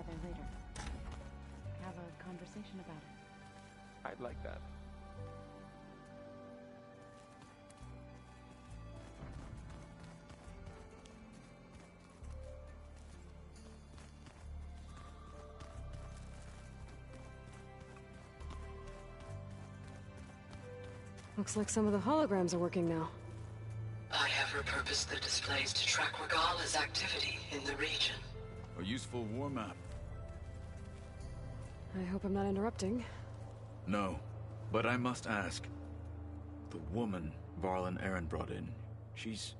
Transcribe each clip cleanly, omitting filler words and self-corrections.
together later. Have a conversation about it. I'd like that. Looks like some of the holograms are working now. I have repurposed the displays to track Regala's activity in the region. A useful war map. I hope I'm not interrupting. No, but I must ask. The woman Varl and Aaron brought in, she's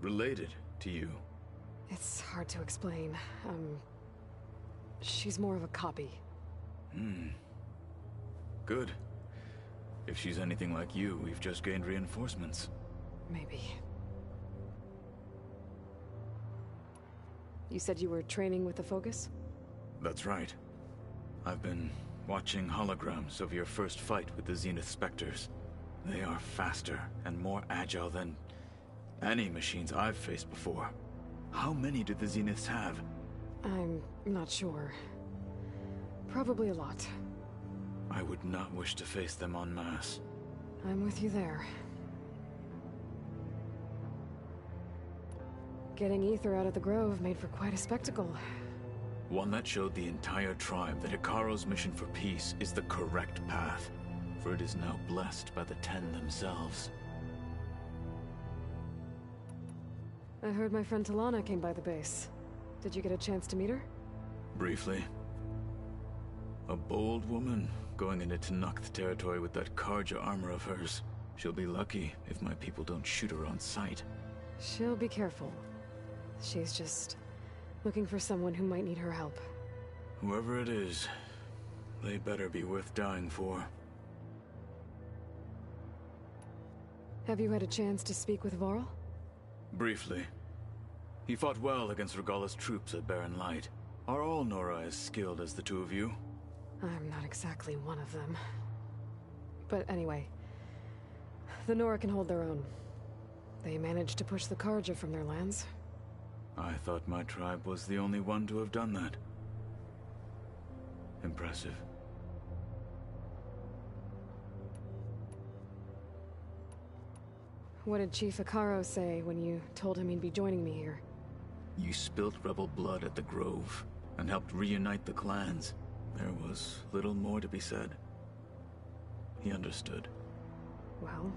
related to you. It's hard to explain. She's more of a copy. Good. If she's anything like you, we've just gained reinforcements. Maybe. You said you were training with the Focus? That's right. I've been watching holograms of your first fight with the Zenith Spectres. They are faster and more agile than any machines I've faced before. How many do the Zeniths have? I'm not sure. Probably a lot. I would not wish to face them en masse. I'm with you there. Getting Ether out of the Grove made for quite a spectacle. One that showed the entire tribe that Hekarro's mission for peace is the correct path, for it is now blessed by the Ten themselves. I heard my friend Talana came by the base. Did you get a chance to meet her? Briefly. A bold woman, going into Tenakth territory with that Karja armor of hers. She'll be lucky if my people don't shoot her on sight. She'll be careful. She's just looking for someone who might need her help. Whoever it is, they better be worth dying for. Have you had a chance to speak with Varl? Briefly. He fought well against Regala's troops at Barren Light. Are all Nora as skilled as the two of you? I'm not exactly one of them. But anyway, the Nora can hold their own. They managed to push the Karja from their lands. I thought my tribe was the only one to have done that. Impressive. What did Chief Hekarro say when you told him he'd be joining me here? You spilt rebel blood at the Grove, and helped reunite the clans. There was little more to be said. He understood. Well,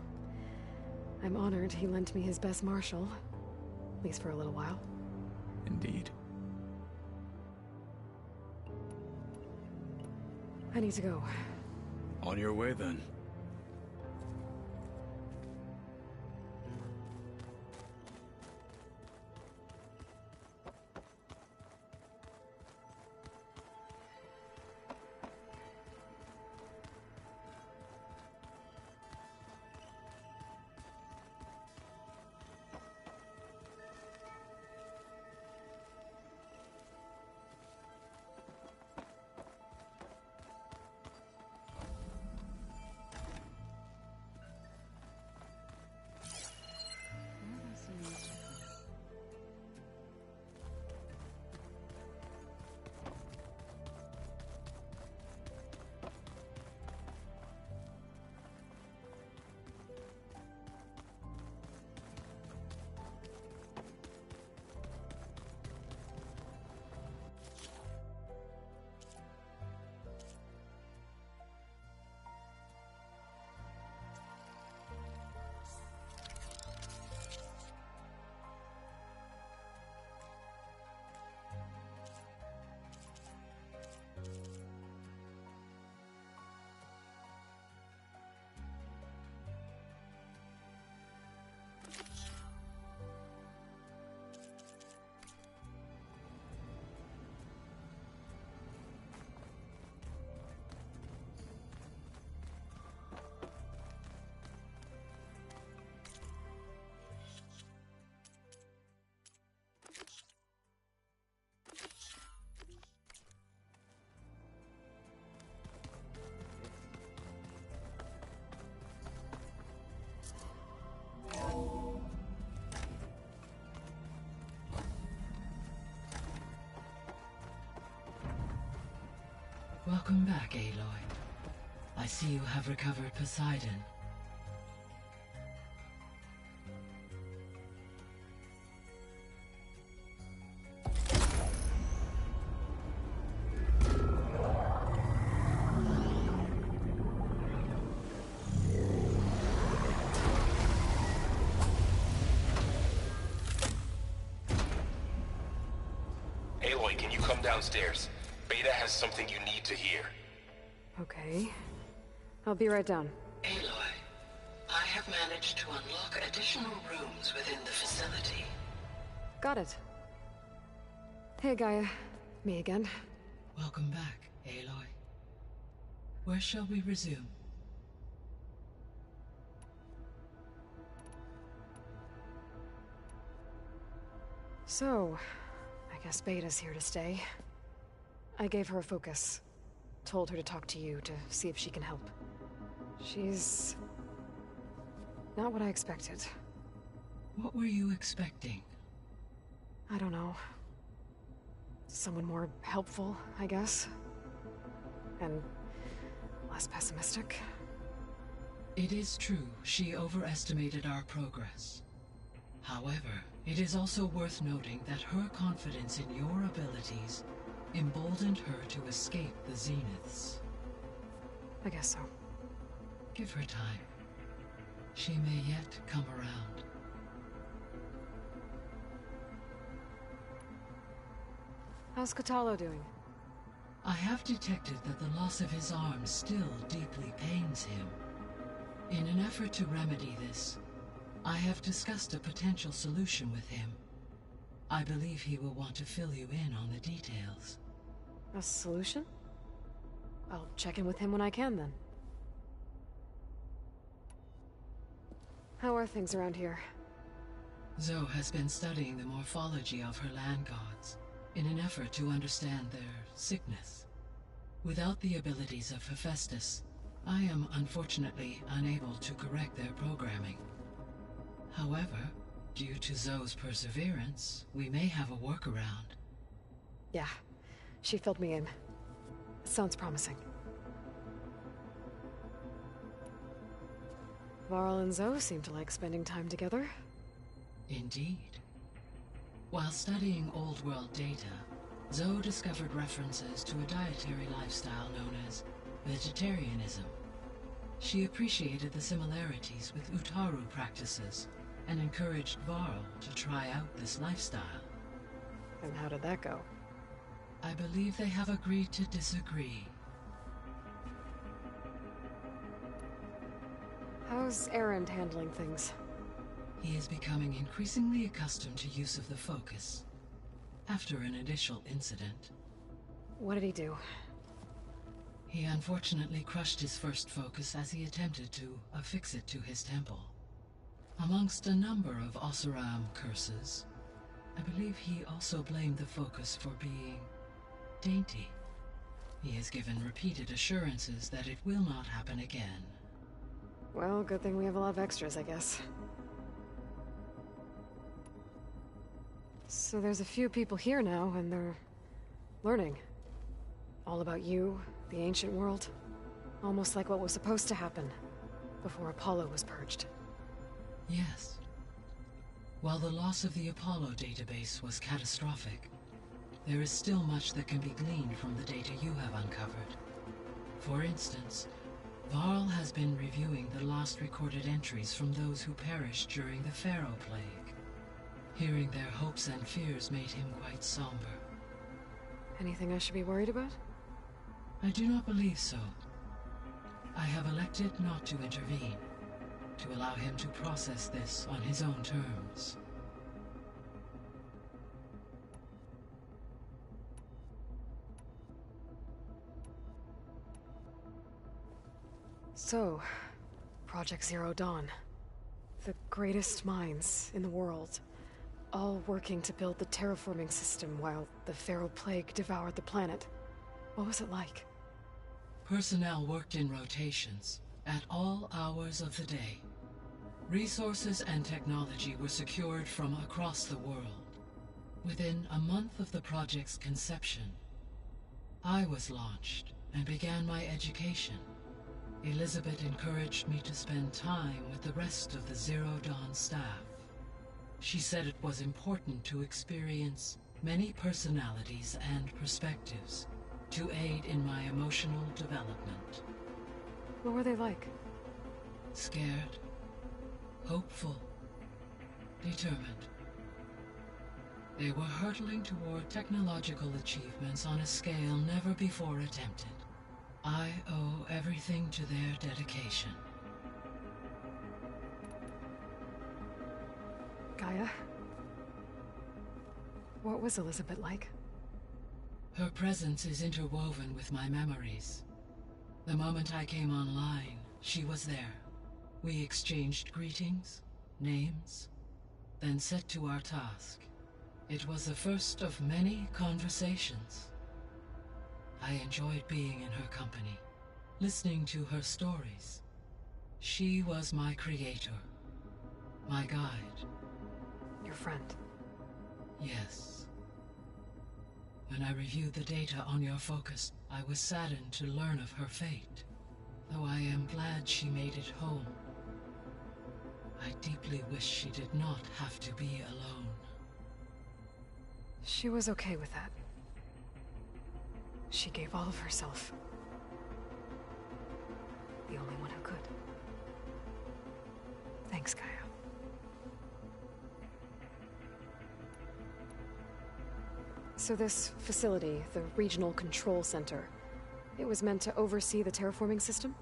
I'm honored he lent me his best marshal. At least for a little while. Indeed. I need to go. On your way, then. Welcome back, Aloy. I see you have recovered Poseidon. Aloy, can you come downstairs? Beta has something you need to hear. Okay. I'll be right down. Aloy, I have managed to unlock additional rooms within the facility. Got it. Hey, Gaia. Me again. Welcome back, Aloy. Where shall we resume? So, I guess Beta's here to stay. I gave her a focus. Told her to talk to you to see if she can help. She's... not what I expected. What were you expecting? I don't know. Someone more helpful, I guess. And less pessimistic. It is true, she overestimated our progress. However, it is also worth noting that her confidence in your abilities emboldened her to escape the Zeniths. I guess so. Give her time. She may yet come around. How's Kotallo doing? I have detected that the loss of his arm still deeply pains him. In an effort to remedy this, I have discussed a potential solution with him. I believe he will want to fill you in on the details. A solution? I'll check in with him when I can, then. How are things around here? Zoe has been studying the morphology of her land gods in an effort to understand their sickness. Without the abilities of Hephaestus, I am unfortunately unable to correct their programming. However, due to Zoe's perseverance, we may have a workaround. Yeah, she filled me in. Sounds promising. Varl and Zoe seem to like spending time together. Indeed. While studying old world data, Zoe discovered references to a dietary lifestyle known as vegetarianism. She appreciated the similarities with Utaru practices and encouraged Varl to try out this lifestyle. And how did that go? I believe they have agreed to disagree. How's Erend handling things? He is becoming increasingly accustomed to use of the focus, after an initial incident. What did he do? He unfortunately crushed his first focus as he attempted to affix it to his temple. Amongst a number of Oseram curses, I believe he also blamed the focus for being dainty. He has given repeated assurances that it will not happen again. Well, good thing we have a lot of extras, I guess. So there's a few people here now, and they're learning. All about you, the ancient world. Almost like what was supposed to happen before Apollo was purged. Yes. While the loss of the Apollo database was catastrophic, there is still much that can be gleaned from the data you have uncovered. For instance, Varl has been reviewing the last recorded entries from those who perished during the Pharaoh Plague. Hearing their hopes and fears made him quite somber. Anything I should be worried about? I do not believe so. I have elected not to intervene, to allow him to process this on his own terms. So, Project Zero Dawn. The greatest minds in the world. All working to build the terraforming system while the Pharaoh Plague devoured the planet. What was it like? Personnel worked in rotations, at all hours of the day. Resources and technology were secured from across the world. Within a month of the project's conception, I was launched and began my education, Elizabeth encouraged me to spend time with the rest of the Zero Dawn staff. She said it was important to experience many personalities and perspectives to aid in my emotional development. What were they like? Scared, hopeful, determined. They were hurtling toward technological achievements on a scale never before attempted. I owe everything to their dedication. Gaia? What was Elizabeth like? Her presence is interwoven with my memories. The moment I came online, she was there. We exchanged greetings, names, then set to our task. It was the first of many conversations. I enjoyed being in her company, listening to her stories. She was my creator, my guide. Your friend. Yes. When I reviewed the data on your focus, I was saddened to learn of her fate, though I am glad she made it home. I deeply wish she did not have to be alone. She was okay with that. She gave all of herself. The only one who could. Thanks, Gaia. So this facility, the Regional Control Center, it was meant to oversee the terraforming system?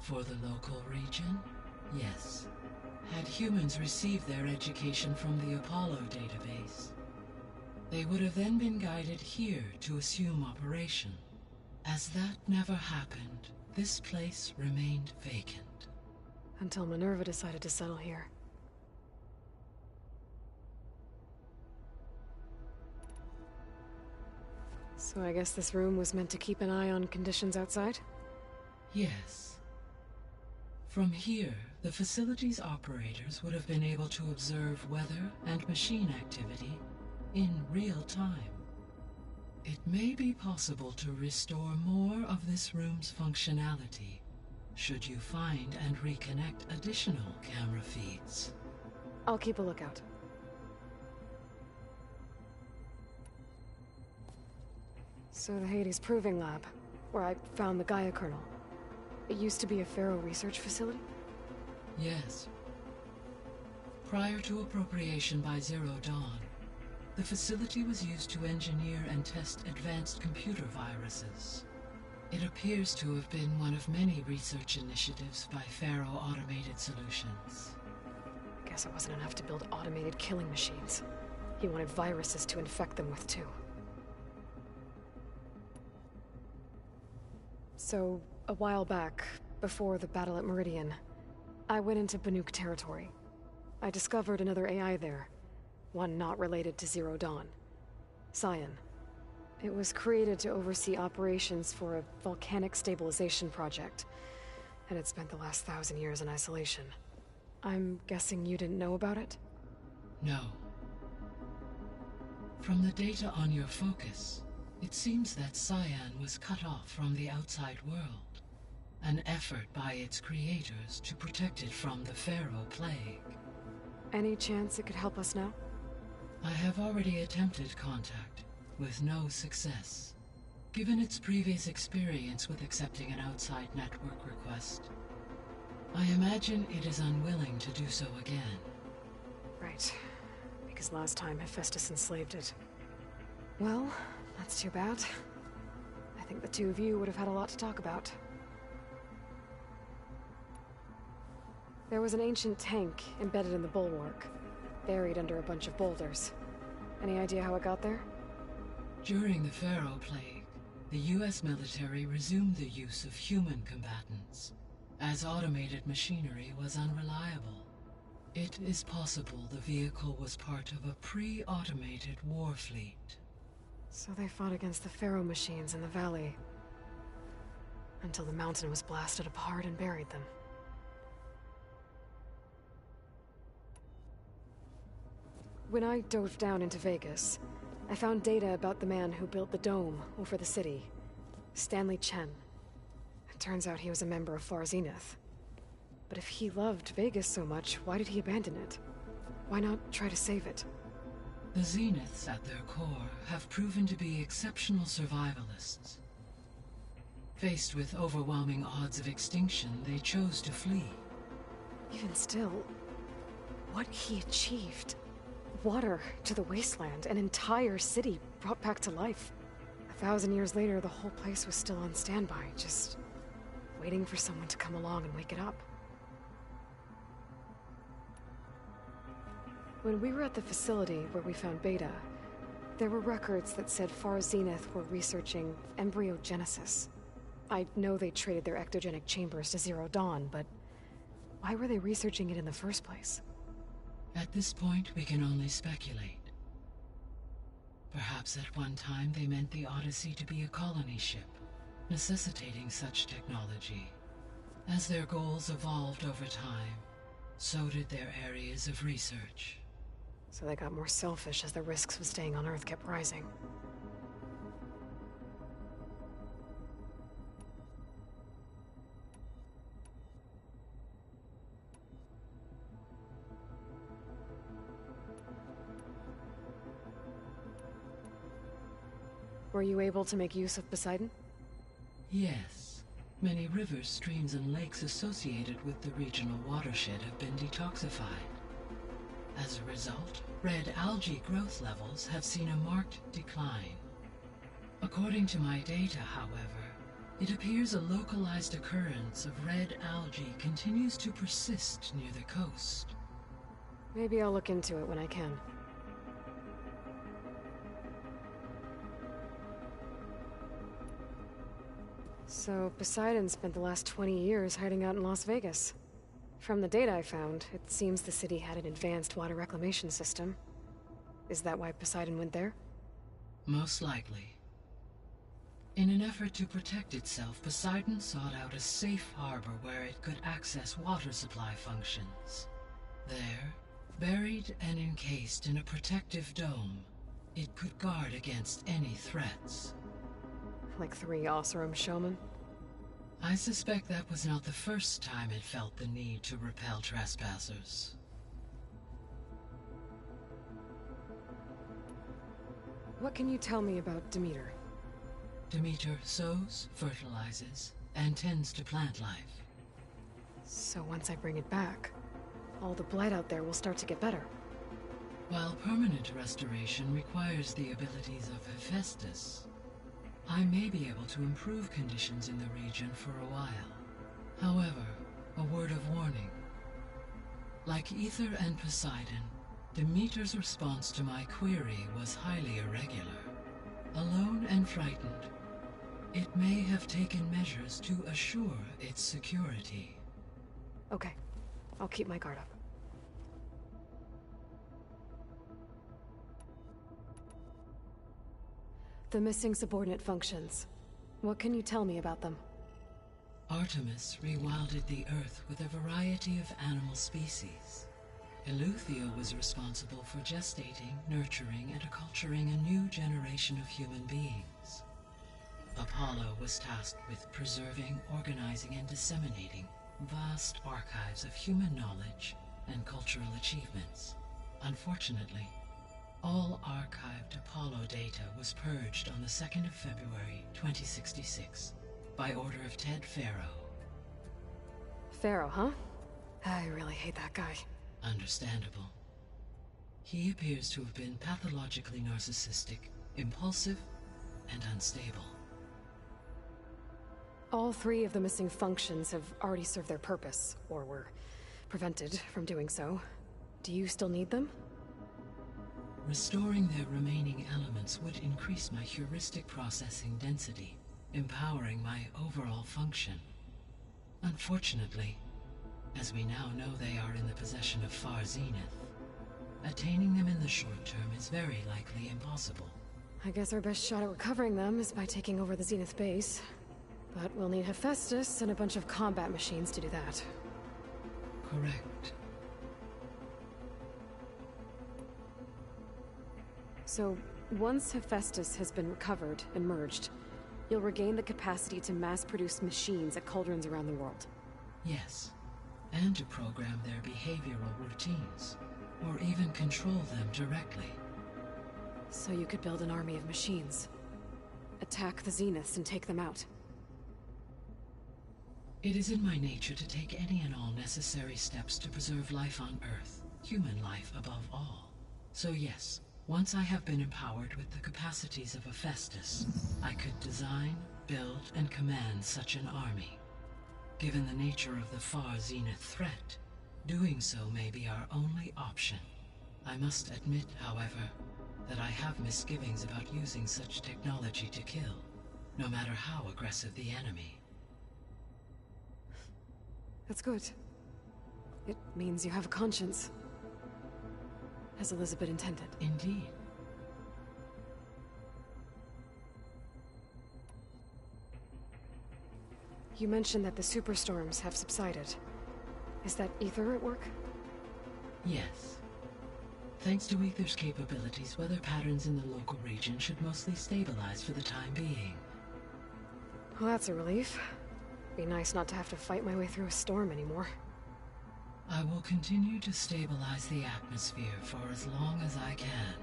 For the local region, yes. Had humans received their education from the Apollo database, they would have then been guided here to assume operation. As that never happened, this place remained vacant. Until Minerva decided to settle here. So I guess this room was meant to keep an eye on conditions outside? Yes. From here, the facility's operators would have been able to observe weather and machine activity in real time. It may be possible to restore more of this room's functionality, should you find and reconnect additional camera feeds. I'll keep a lookout. So the Hades Proving Lab, where I found the Gaia kernel. It used to be a Faro research facility? Yes. Prior to appropriation by Zero Dawn, the facility was used to engineer and test advanced computer viruses. It appears to have been one of many research initiatives by Faro Automated Solutions. Guess it wasn't enough to build automated killing machines. He wanted viruses to infect them with too. So, a while back, before the battle at Meridian, I went into Banuk territory. I discovered another AI there. One not related to Zero Dawn. Scion. It was created to oversee operations for a volcanic stabilization project, and it spent the last 1,000 years in isolation. I'm guessing you didn't know about it? No. From the data on your focus, it seems that Scion was cut off from the outside world, an effort by its creators to protect it from the Faro plague. Any chance it could help us now? I have already attempted contact, with no success. Given its previous experience with accepting an outside network request, I imagine it is unwilling to do so again. Right. Because last time Hephaestus enslaved it. Well, that's too bad. I think the two of you would have had a lot to talk about. There was an ancient tank embedded in the bulwark, buried under a bunch of boulders. Any idea how it got there? During the Faro plague, the US military resumed the use of human combatants, as automated machinery was unreliable. It is possible the vehicle was part of a pre-automated war fleet. So they fought against the Faro machines in the valley, until the mountain was blasted apart and buried them. When I dove down into Vegas, I found data about the man who built the dome over the city. Stanley Chen. It turns out he was a member of Far Zenith. But if he loved Vegas so much, why did he abandon it? Why not try to save it? The Zeniths, at their core, have proven to be exceptional survivalists. Faced with overwhelming odds of extinction, they chose to flee. Even still, what he achieved. Water to the wasteland, an entire city brought back to life. 1,000 years later, the whole place was still on standby, just waiting for someone to come along and wake it up. When we were at the facility where we found Beta, there were records that said Far Zenith were researching embryogenesis. I know they traded their ectogenic chambers to Zero Dawn, but why were they researching it in the first place? At this point, we can only speculate. Perhaps at one time they meant the Odyssey to be a colony ship, necessitating such technology. As their goals evolved over time, so did their areas of research. So they got more selfish as the risks of staying on Earth kept rising. Were you able to make use of Poseidon? Yes. Many rivers, streams, and lakes associated with the regional watershed have been detoxified. As a result, red algae growth levels have seen a marked decline. According to my data, however, it appears a localized occurrence of red algae continues to persist near the coast. Maybe I'll look into it when I can. So, Poseidon spent the last 20 years hiding out in Las Vegas. From the data I found, it seems the city had an advanced water reclamation system. Is that why Poseidon went there? Most likely. In an effort to protect itself, Poseidon sought out a safe harbor where it could access water supply functions. There, buried and encased in a protective dome, it could guard against any threats. Like 3 Oseram showmen? I suspect that was not the first time it felt the need to repel trespassers. What can you tell me about Demeter? Demeter sows, fertilizes, and tends to plant life. So once I bring it back, all the blight out there will start to get better. While permanent restoration requires the abilities of Hephaestus, I may be able to improve conditions in the region for a while. However, a word of warning. Like Ether and Poseidon, Demeter's response to my query was highly irregular. Alone and frightened, it may have taken measures to assure its security. Okay, I'll keep my guard up. The missing subordinate functions. What can you tell me about them? Artemis rewilded the Earth with a variety of animal species. Eleuthia was responsible for gestating, nurturing, and acculturating a new generation of human beings. Apollo was tasked with preserving, organizing, and disseminating vast archives of human knowledge and cultural achievements. Unfortunately, all archived Apollo data was purged on the 2nd of February, 2066, by order of Ted Faro. Faro, huh? I really hate that guy. Understandable. He appears to have been pathologically narcissistic, impulsive, and unstable. All 3 of the missing functions have already served their purpose, or were prevented from doing so. Do you still need them? Restoring their remaining elements would increase my heuristic processing density, empowering my overall function. Unfortunately, as we now know they are in the possession of Far Zenith, attaining them in the short term is very likely impossible. I guess our best shot at recovering them is by taking over the Zenith base. But we'll need Hephaestus and a bunch of combat machines to do that. Correct. So, once Hephaestus has been recovered and merged, You'll regain the capacity to mass-produce machines at cauldrons around the world. Yes, and to program their behavioral routines, or even control them directly. So you could build an army of machines. Attack the Zeniths and take them out. It is in my nature to take any and all necessary steps to preserve life on Earth, human life above all. So yes, once I have been empowered with the capacities of a Festus, I could design, build, and command such an army. Given the nature of the Far Zenith threat, doing so may be our only option. I must admit, however, that I have misgivings about using such technology to kill, no matter how aggressive the enemy. That's good. It means you have a conscience. As Elizabeth intended. Indeed. You mentioned that the superstorms have subsided. Is that Aether at work? Yes. Thanks to Aether's capabilities, weather patterns in the local region should mostly stabilize for the time being. Well, that's a relief. Be nice not to have to fight my way through a storm anymore. I will continue to stabilize the atmosphere for as long as I can.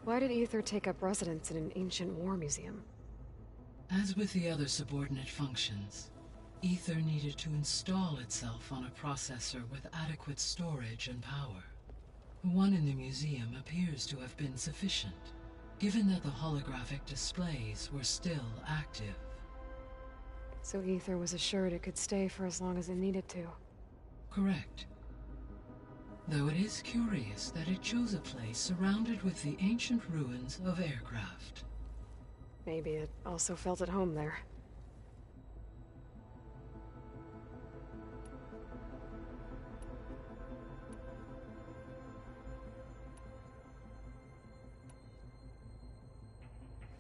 Why did Aether take up residence in an ancient war museum? As with the other subordinate functions, Aether needed to install itself on a processor with adequate storage and power. The one in the museum appears to have been sufficient, given that the holographic displays were still active. So Aether was assured it could stay for as long as it needed to. Correct. Though it is curious that it chose a place surrounded with the ancient ruins of aircraft. Maybe it also felt at home there.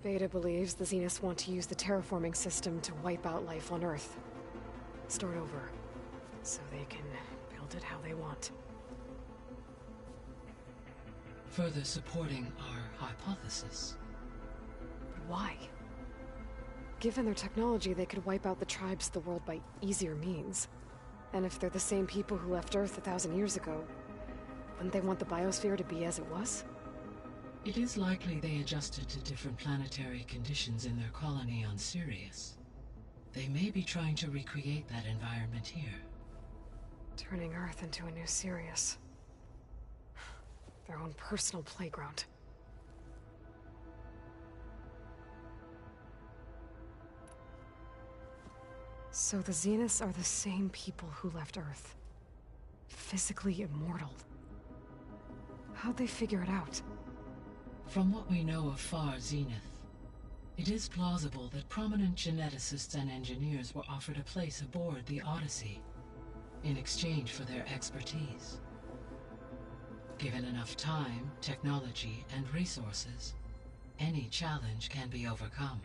Beta believes the Zeniths want to use the terraforming system to wipe out life on Earth. Start over, so they can build it how they want. Further supporting our hypothesis. But why? Given their technology, they could wipe out the tribes of the world by easier means. And if they're the same people who left Earth 1,000 years ago, wouldn't they want the biosphere to be as it was? It is likely they adjusted to different planetary conditions in their colony on Sirius. They may be trying to recreate that environment here. Turning Earth into a new Sirius. Their own personal playground. So the Zeniths are the same people who left Earth. Physically immortal. How'd they figure it out? From what we know of Far Zenith, it is plausible that prominent geneticists and engineers were offered a place aboard the Odyssey in exchange for their expertise. Given enough time, technology, and resources, any challenge can be overcome.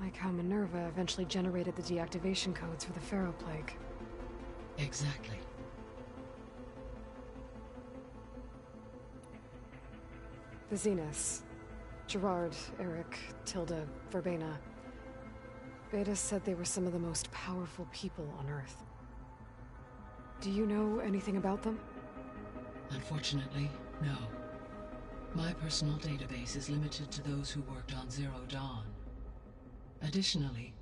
Like how Minerva eventually generated the deactivation codes for the Pharaoh Plague. Exactly. The Zeniths. Gerard, Eric, Tilda, Verbena. Beta said they were some of the most powerful people on Earth. Do you know anything about them? Unfortunately, no. My personal database is limited to those who worked on Zero Dawn. Additionally,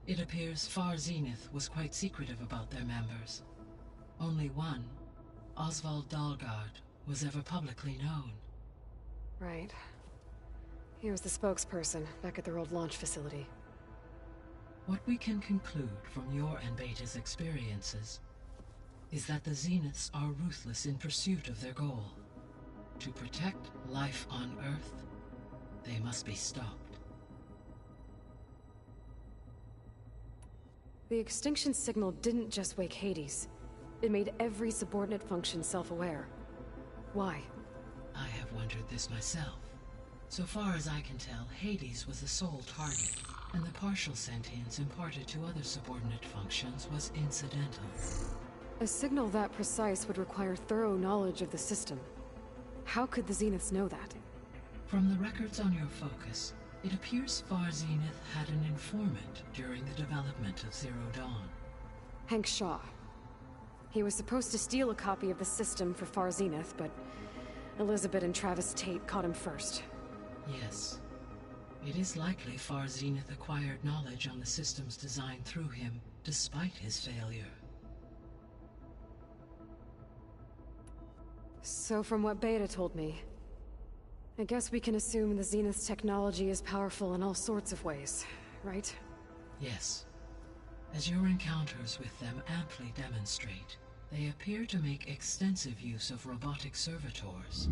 it appears Far Zenith was quite secretive about their members. Only one, Oswald Dalgard, was ever publicly known. Right. He was the spokesperson back at their old launch facility. What we can conclude from your and Beta's experiences is that the Zeniths are ruthless in pursuit of their goal. To protect life on Earth, they must be stopped. The extinction signal didn't just wake Hades. It made every subordinate function self-aware. Why? I have wondered this myself. So far as I can tell, Hades was the sole target, and the partial sentience imparted to other subordinate functions was incidental. A signal that precise would require thorough knowledge of the system. How could the Zeniths know that? From the records on your focus, it appears Far Zenith had an informant during the development of Zero Dawn. Hank Shaw. He was supposed to steal a copy of the system for Far Zenith, but Elizabeth and Travis Tate caught him first. Yes. It is likely Far Zenith acquired knowledge on the system's design through him, despite his failure. So from what Beta told me, I guess we can assume the Zenith's technology is powerful in all sorts of ways, right? Yes. As your encounters with them amply demonstrate, they appear to make extensive use of robotic servitors.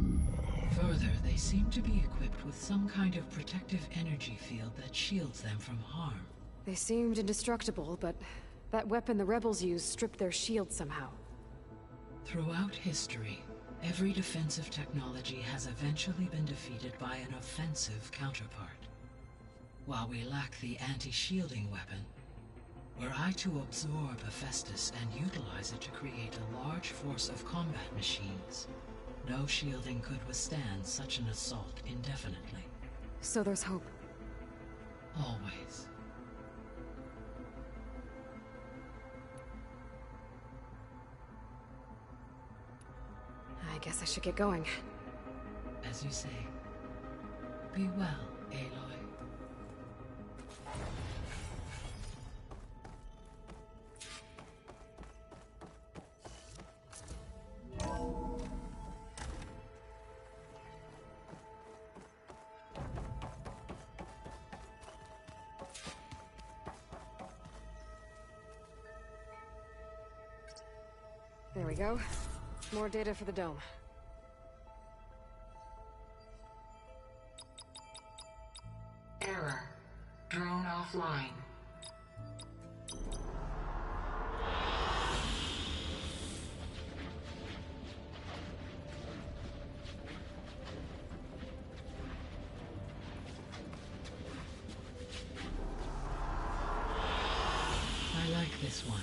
Further, they seem to be equipped with some kind of protective energy field that shields them from harm. They seemed indestructible, but that weapon the rebels used stripped their shield somehow. Throughout history, every defensive technology has eventually been defeated by an offensive counterpart. While we lack the anti-shielding weapon, were I to absorb Hephaestus and utilize it to create a large force of combat machines, no shielding could withstand such an assault indefinitely. So there's hope. Always. I guess I should get going. As you say. Be well, Aloy. There we go. More data for the dome. Error. Drone offline. I like this one.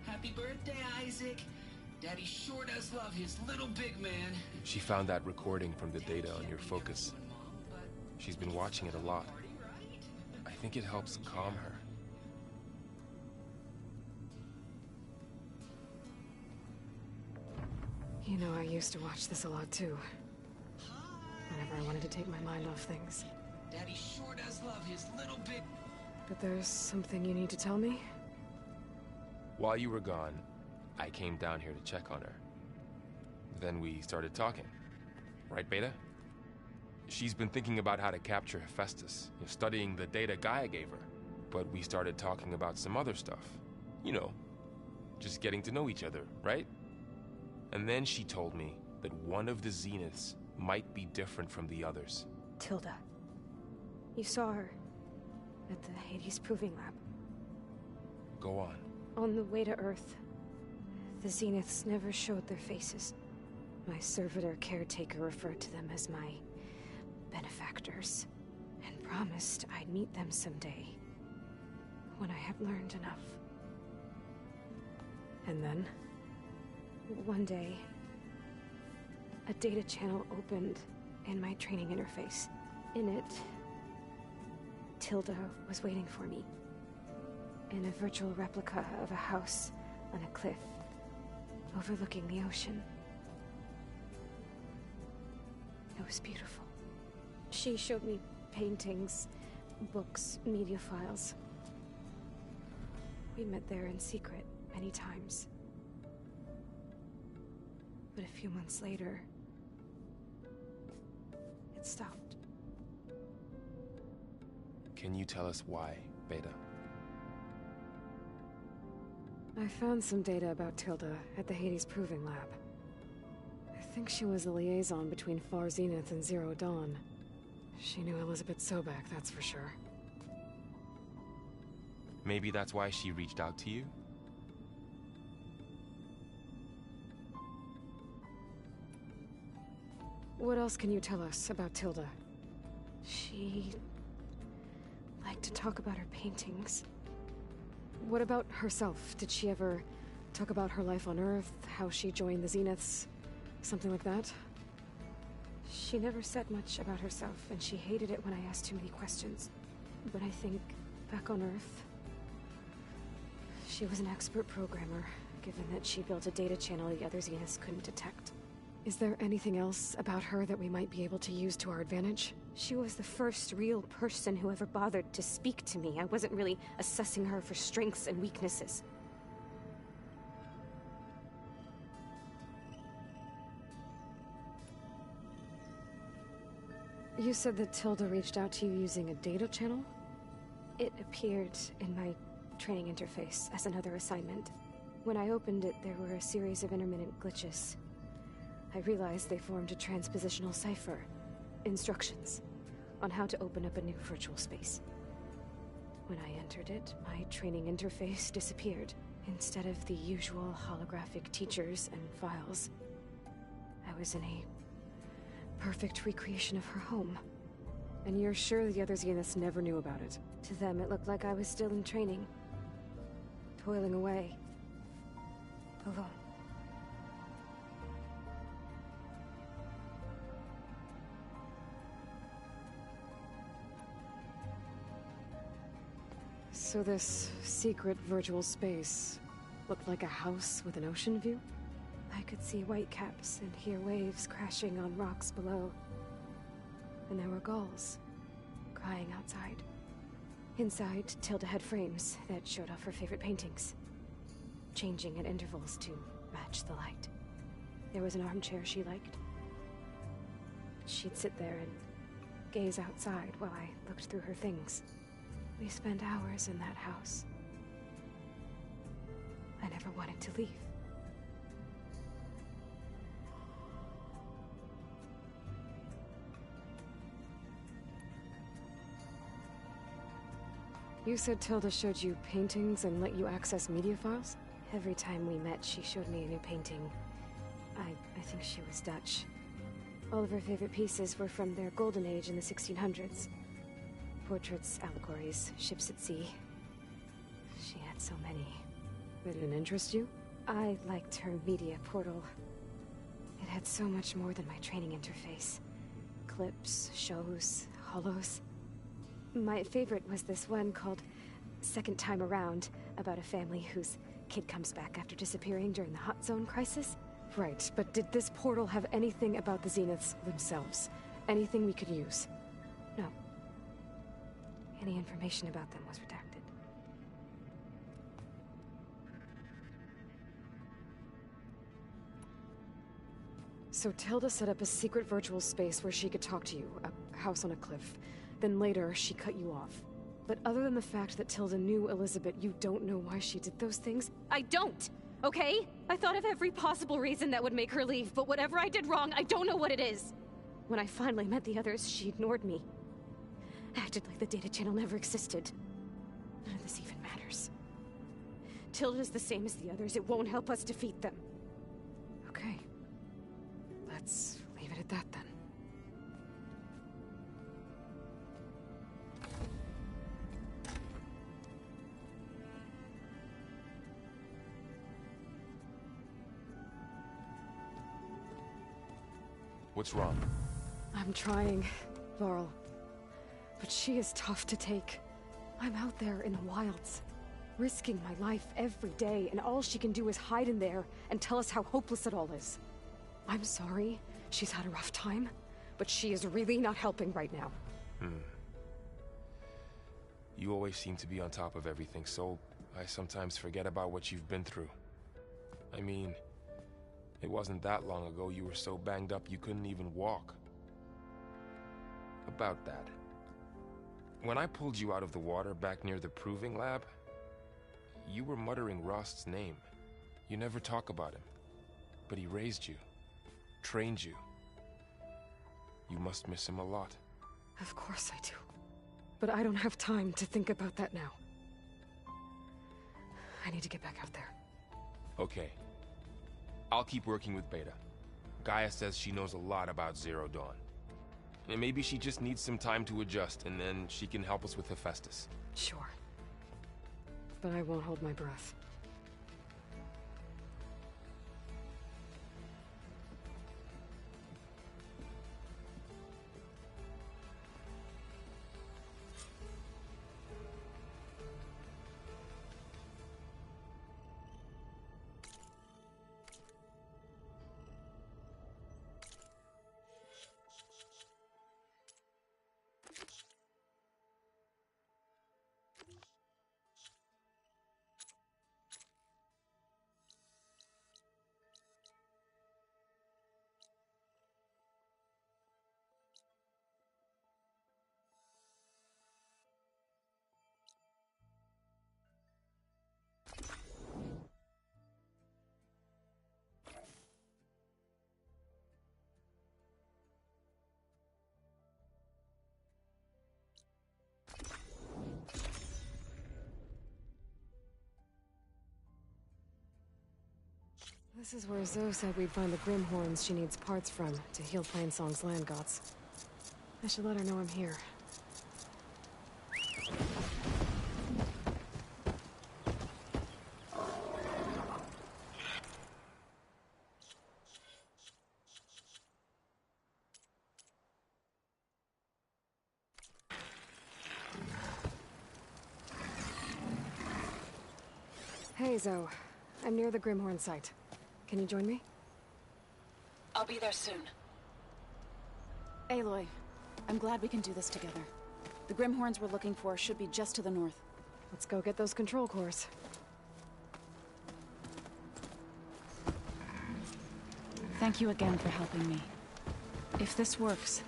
Happy birthday, Isaac. Daddy sure does love his little big man. She found that recording from the data on your focus. She's been watching it a lot. I think it helps calm her. You know, I used to watch this a lot too. Whenever I wanted to take my mind off things. Daddy sure does love his little big... But there's something you need to tell me? While you were gone, I came down here to check on her. Then we started talking. Right, Beta? She's been thinking about how to capture Hephaestus, studying the data Gaia gave her. But we started talking about some other stuff. You know, just getting to know each other, right? And then she told me that one of the Zeniths might be different from the others. Tilda. You saw her at the Hades Proving Lab. Go on. On the way to Earth, the Zeniths never showed their faces. My servitor caretaker referred to them as my benefactors, and promised I'd meet them someday, when I had learned enough. And then, one day, a data channel opened in my training interface. In it, Tilda was waiting for me. In a virtual replica of a house on a cliff, overlooking the ocean. It was beautiful. She showed me paintings, books, media files. We met there in secret many times. But a few months later, it stopped. Can you tell us why, Beta? I found some data about Tilda at the Hades Proving Lab. I think she was a liaison between Far Zenith and Zero Dawn. She knew Elizabeth Sobek, that's for sure. Maybe that's why she reached out to you? What else can you tell us about Tilda? She liked to talk about her paintings. What about herself? Did she ever talk about her life on Earth, how she joined the Zeniths, something like that? She never said much about herself, and she hated it when I asked too many questions. But I think, back on Earth, she was an expert programmer, given that she built a data channel the other Zeniths couldn't detect. Is there anything else about her that we might be able to use to our advantage? She was the first real person who ever bothered to speak to me. I wasn't really assessing her for strengths and weaknesses. You said that Tilda reached out to you using a data channel? It appeared in my training interface as another assignment. When I opened it, there were a series of intermittent glitches. I realized they formed a transpositional cipher. Instructions on how to open up a new virtual space. When I entered it, my training interface disappeared. Instead of the usual holographic teachers and files, I was in a perfect recreation of her home. And you're sure the other Zeniths never knew about it? To them, it looked like I was still in training. Toiling away. Alone. So this secret virtual space looked like a house with an ocean view? I could see whitecaps and hear waves crashing on rocks below. And there were gulls crying outside. Inside, Tilda had frames that showed off her favorite paintings, changing at intervals to match the light. There was an armchair she liked. She'd sit there and gaze outside while I looked through her things. We spent hours in that house. I never wanted to leave. You said Tilda showed you paintings and let you access media files? Every time we met, she showed me a new painting. I think she was Dutch. All of her favorite pieces were from their golden age in the 1600s. Portraits, allegories, ships at sea. She had so many. They didn't interest you? I liked her media portal. It had so much more than my training interface. Clips, shows, holos. My favorite was this one called Second Time Around, about a family whose kid comes back after disappearing during the Hot Zone crisis. Right, but did this portal have anything about the Zeniths themselves? Anything we could use? No. Any information about them was redacted. So Tilda set up a secret virtual space where she could talk to you, a house on a cliff. Then later, she cut you off. But other than the fact that Tilda knew Elizabeth, you don't know why she did those things? I don't! Okay? I thought of every possible reason that would make her leave, but whatever I did wrong, I don't know what it is. When I finally met the others, she ignored me. Acted like the data channel never existed. None of this even matters. Tilda's the same as the others. It won't help us defeat them. Okay. Let's leave it at that then. What's wrong? I'm trying, Varl. But she is tough to take. I'm out there in the wilds, risking my life every day, and all she can do is hide in there and tell us how hopeless it all is. I'm sorry she's had a rough time, but she is really not helping right now. You always seem to be on top of everything, so I sometimes forget about what you've been through. I mean, it wasn't that long ago you were so banged up you couldn't even walk. About that. When I pulled you out of the water back near the proving lab, you were muttering Rost's name. You never talk about him. But he raised you, trained you. You must miss him a lot. Of course I do. But I don't have time to think about that now. I need to get back out there. Okay. I'll keep working with Beta. Gaia says she knows a lot about Zero Dawn. And maybe she just needs some time to adjust, and then she can help us with Hephaestus. Sure. But I won't hold my breath. This is where Zoe said we'd find the Grimhorns she needs parts from to heal Plainsong's land gods. I should let her know I'm here. Hey, Zoe. I'm near the Grimhorn site. Can you join me? I'll be there soon. Aloy, I'm glad we can do this together. The Grimhorns we're looking for should be just to the north. Let's go get those control cores. Thank you again for helping me. If this works,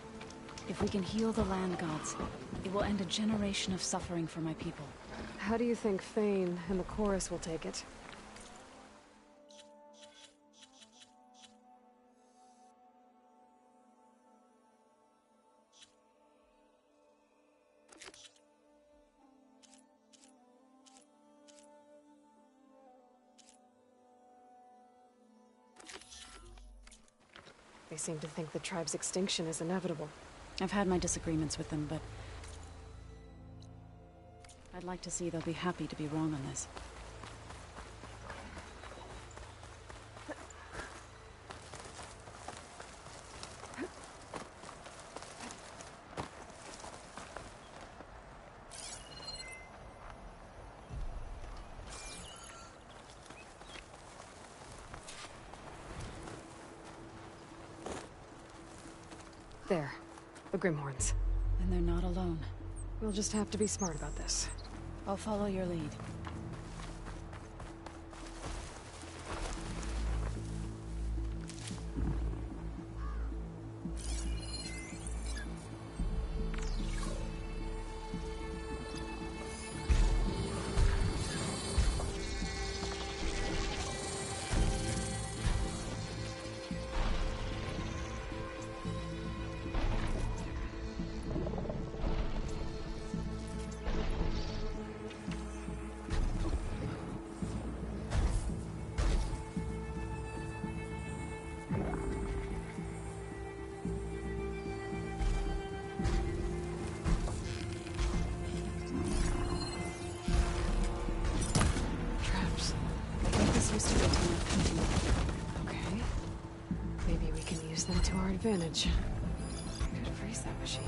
if we can heal the land gods, it will end a generation of suffering for my people. How do you think Fane and the chorus will take it? They seem to think the tribe's extinction is inevitable. I've had my disagreements with them, but I'd like to see they'll be happy to be wrong on this. There. The Grimhorns. And they're not alone. We'll just have to be smart about this. I'll follow your lead. advantage. I could freeze that machine.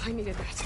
I needed that.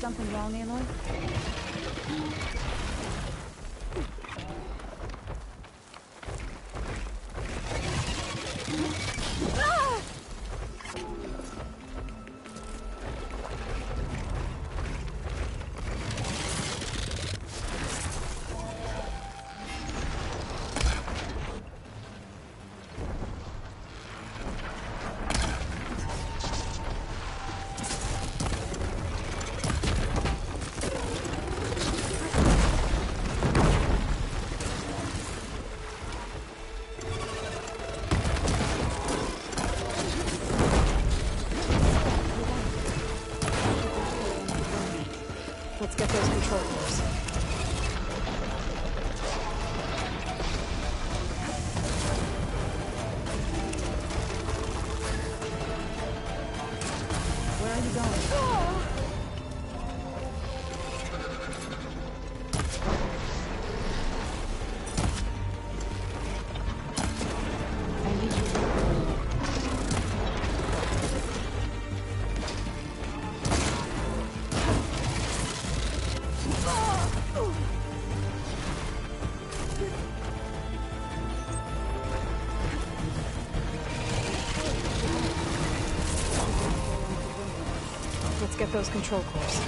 Something wrong, Aloy? Let's get those control cores. Where are you going? I need you to Let's get those control cores.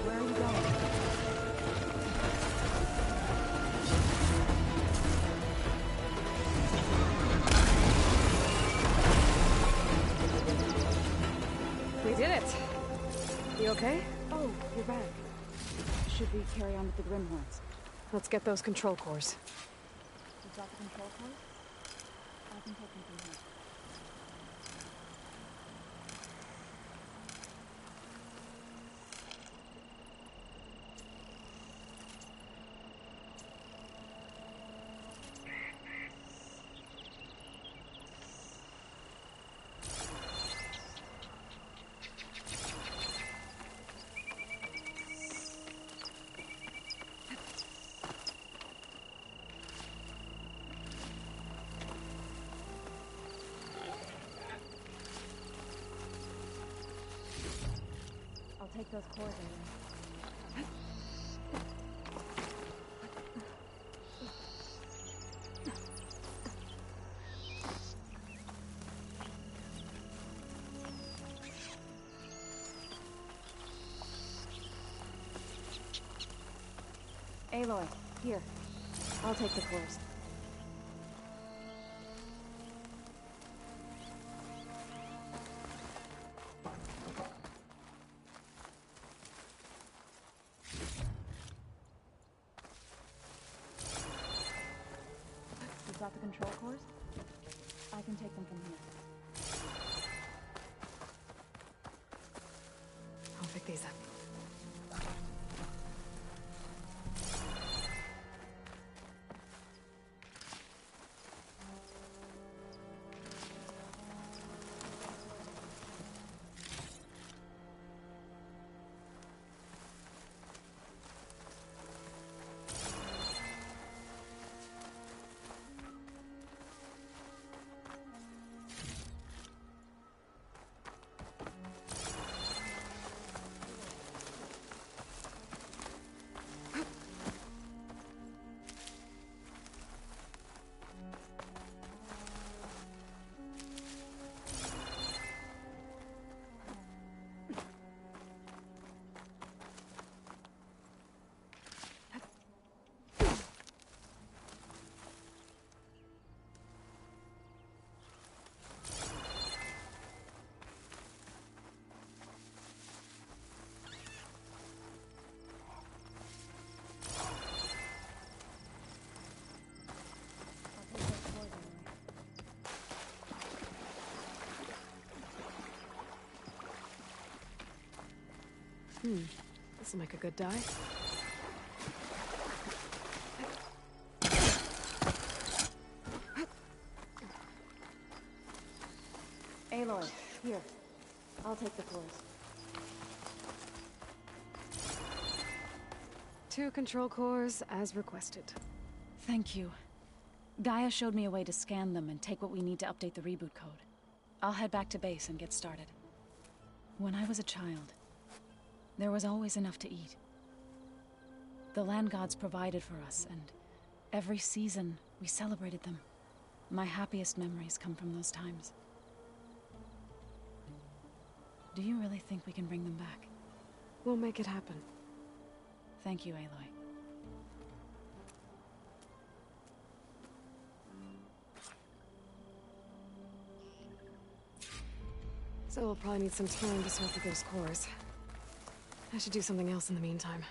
Where are you going? We did it! You okay? Oh, you're back. Should we carry on with the Grimhorns? Let's get those control cores. You got the control code? I can take them from here. I'll take those cores in. Aloy, here. I'll take the cores. You got the control cores? I can take them from here. I'll pick these up. This'll make a good die. Aloy, here. I'll take the cores. 2 control cores, as requested. Thank you. Gaia showed me a way to scan them and take what we need to update the reboot code. I'll head back to base and get started. When I was a child, there was always enough to eat. The land gods provided for us, and every season we celebrated them. My happiest memories come from those times. Do you really think we can bring them back? We'll make it happen. Thank you, Aloy. So we'll probably need some time to sort through those cores. I should do something else in the meantime.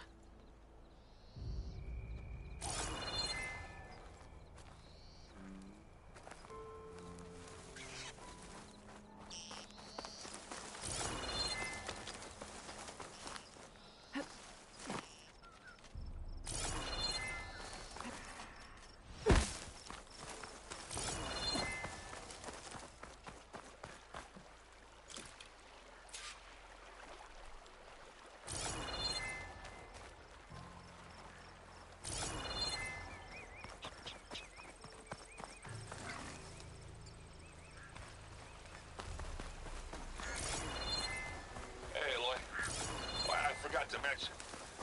To mention,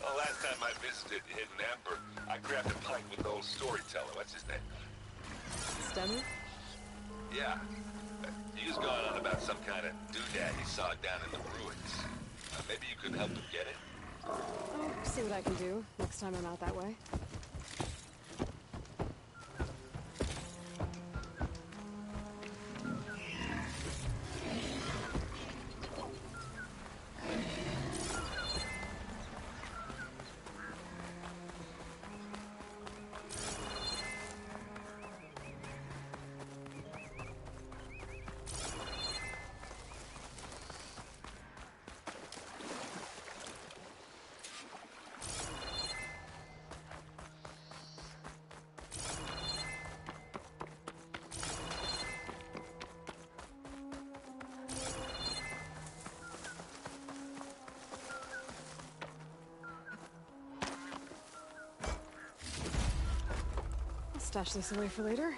well, last time I visited Hidden Ember, I grabbed a pint with the old storyteller. What's his name? Stemmer? Yeah. He was going on about some kind of doodad he saw down in the ruins. Maybe you could help him get it? I'll see what I can do next time I'm out that way. Stash this away for later.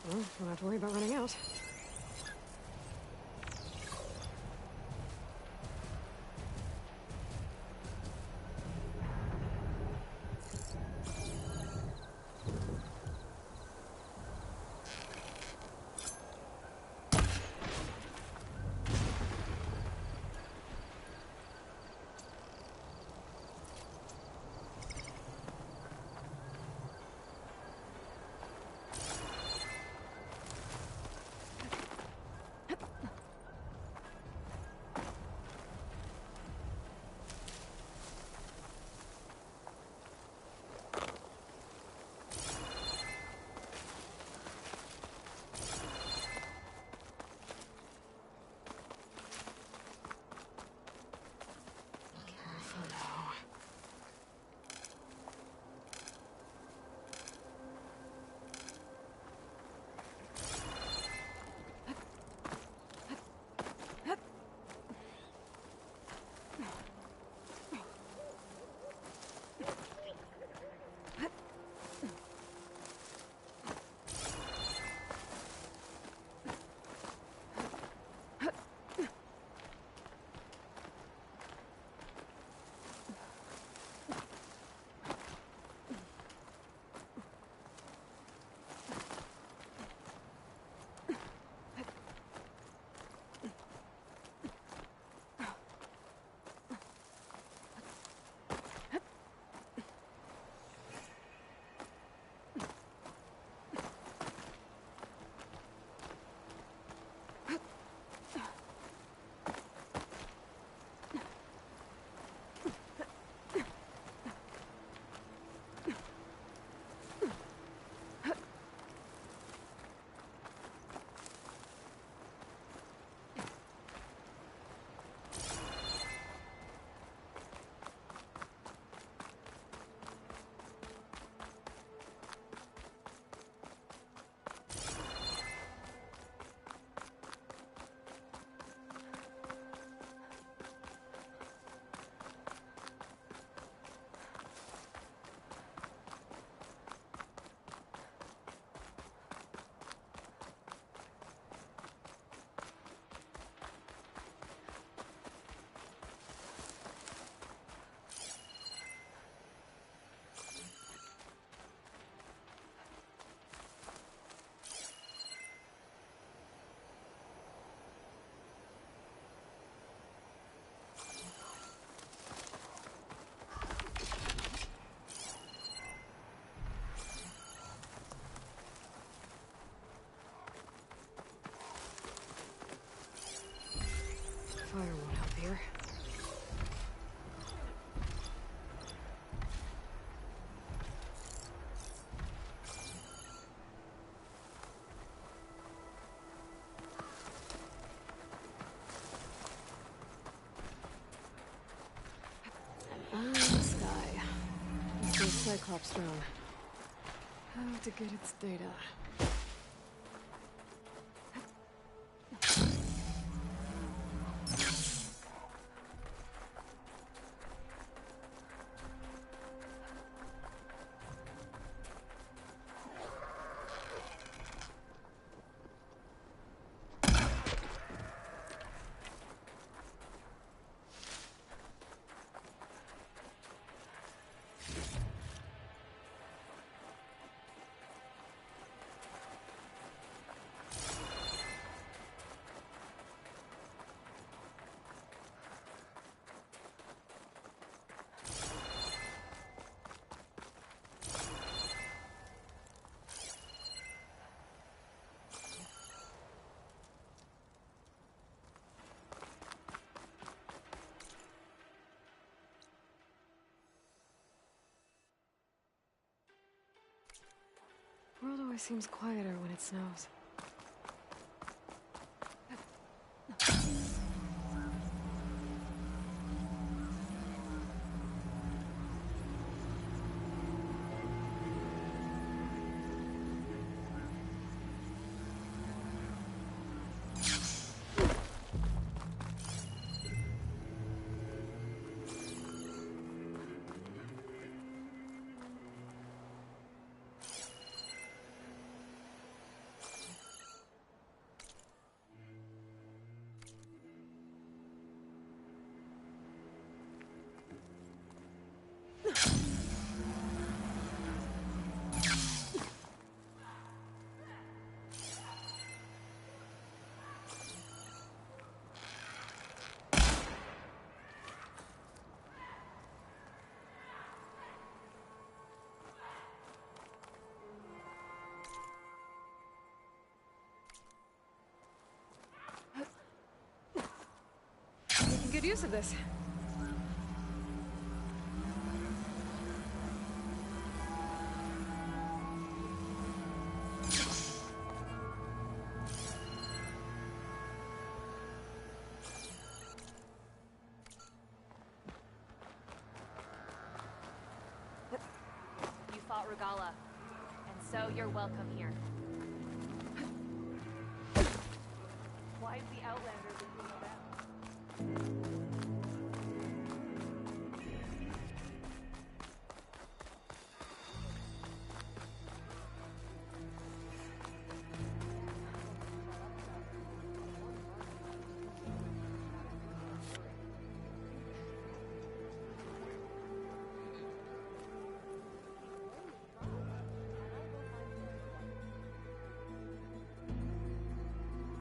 Well, don't have to worry about running out. Fire won't help here. This guy. This is Cyclops drone. How to get its data. World always seems quieter when it snows. good use of this. You fought Regala, and so you're welcome here. Why's the Outlander leaving around?